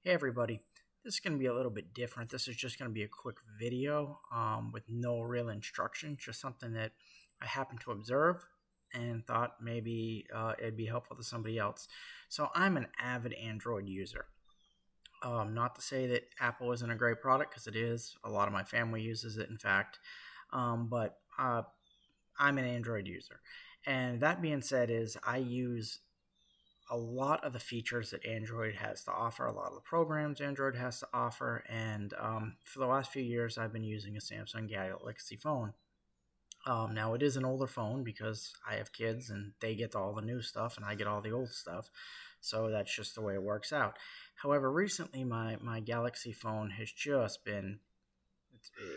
Hey everybody, this is going to be a little bit different. This is just going to be a quick video with no real instruction, just something that I happened to observe and thought maybe it'd be helpful to somebody else. So I'm an avid Android user. Not to say that Apple isn't a great product, because it is. A lot of my family uses it, in fact. But I'm an Android user. And that being said, is I use a lot of the features that Android has to offer, a lot of the programs Android has to offer. And for the last few years, I've been using a Samsung Galaxy phone. Now, it is an older phone because I have kids and they get all the new stuff and I get all the old stuff. So that's just the way it works out. However, recently my Galaxy phone has just been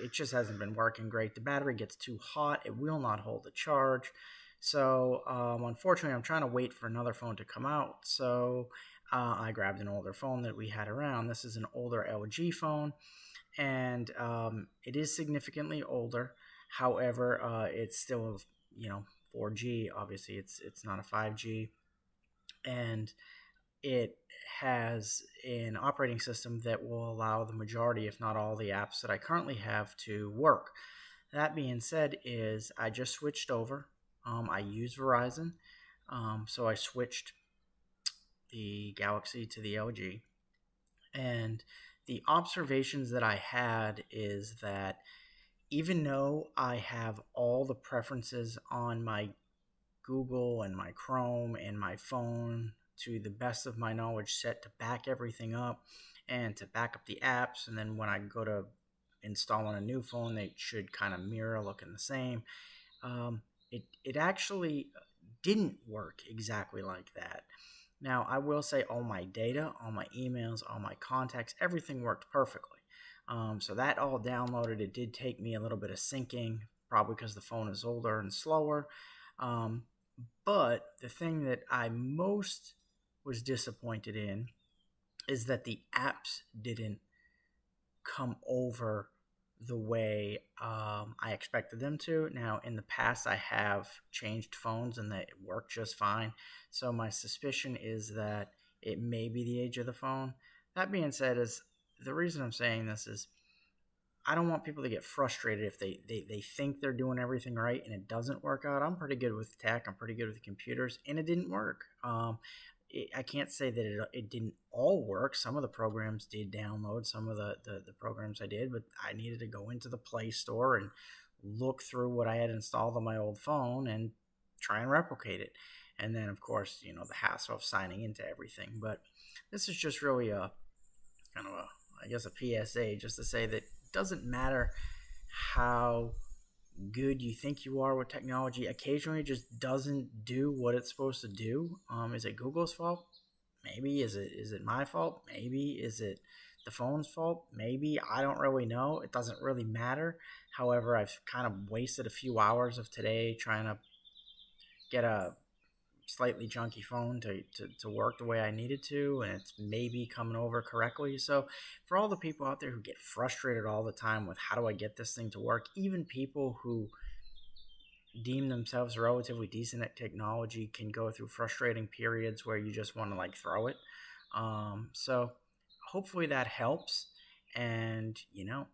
it just hasn't been working great. The battery gets too hot. It will not hold the charge. So unfortunately, I'm trying to wait for another phone to come out. So I grabbed an older phone that we had around. This is an older LG phone, and it is significantly older. However, it's still 4G. Obviously, it's not a 5G, and it has an operating system that will allow the majority, if not all, the apps that I currently have to work. That being said, is I just switched over. I use Verizon, so I switched the Galaxy to the LG, and the observations that I had is that even though I have all the preferences on my Google and my Chrome and my phone to the best of my knowledge set to back everything up and to back up the apps, and then when I go to install on a new phone, they should kind of mirror looking the same. It actually didn't work exactly like that. Now, I will say all my data, all my emails, all my contacts, everything worked perfectly. So that all downloaded. It did take me a little bit of syncing, probably because the phone is older and slower. Um, but the thing that I most was disappointed in is that the apps didn't come over the way I expected them to. Now, in the past, I have changed phones and they work just fine. So my suspicion is that it may be the age of the phone. That being said, is the reason I'm saying this is I don't want people to get frustrated if they think they're doing everything right and it doesn't work out. I'm pretty good with tech. I'm pretty good with computers, and it didn't work. I can't say that it didn't all work. Some of the programs did download, some of the programs I did, but I needed to go into the Play Store and look through what I had installed on my old phone and try and replicate it. And then, of course, the hassle of signing into everything. But this is just really a kind of I guess, a PSA just to say that it doesn't matter how good you think you are with technology. Occasionally, it just doesn't do what it's supposed to do. Is it Google's fault? Maybe. Is it my fault? Maybe. Is it the phone's fault? Maybe. I don't really know. It doesn't really matter. However, I've kind of wasted a few hours of today trying to get a slightly junky phone to work the way I needed to, and it's maybe coming over correctly. So, for all the people out there who get frustrated all the time with how do I get this thing to work, even people who deem themselves relatively decent at technology can go through frustrating periods where you just want to like throw it. So hopefully that helps. And the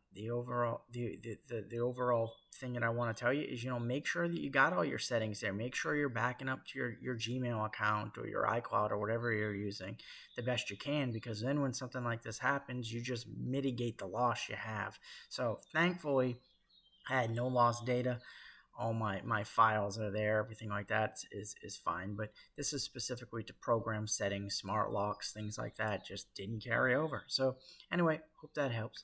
overall thing that I want to tell you is make sure that you got all your settings there. Make sure you're backing up to your Gmail account or your iCloud or whatever you're using the best you can, because then when something like this happens, you just mitigate the loss you have. So thankfully, I had no lost data. All my files are there. Everything like that is fine. But this is specifically to program settings, smart locks, things like that. Just didn't carry over. So anyway, hope that helps.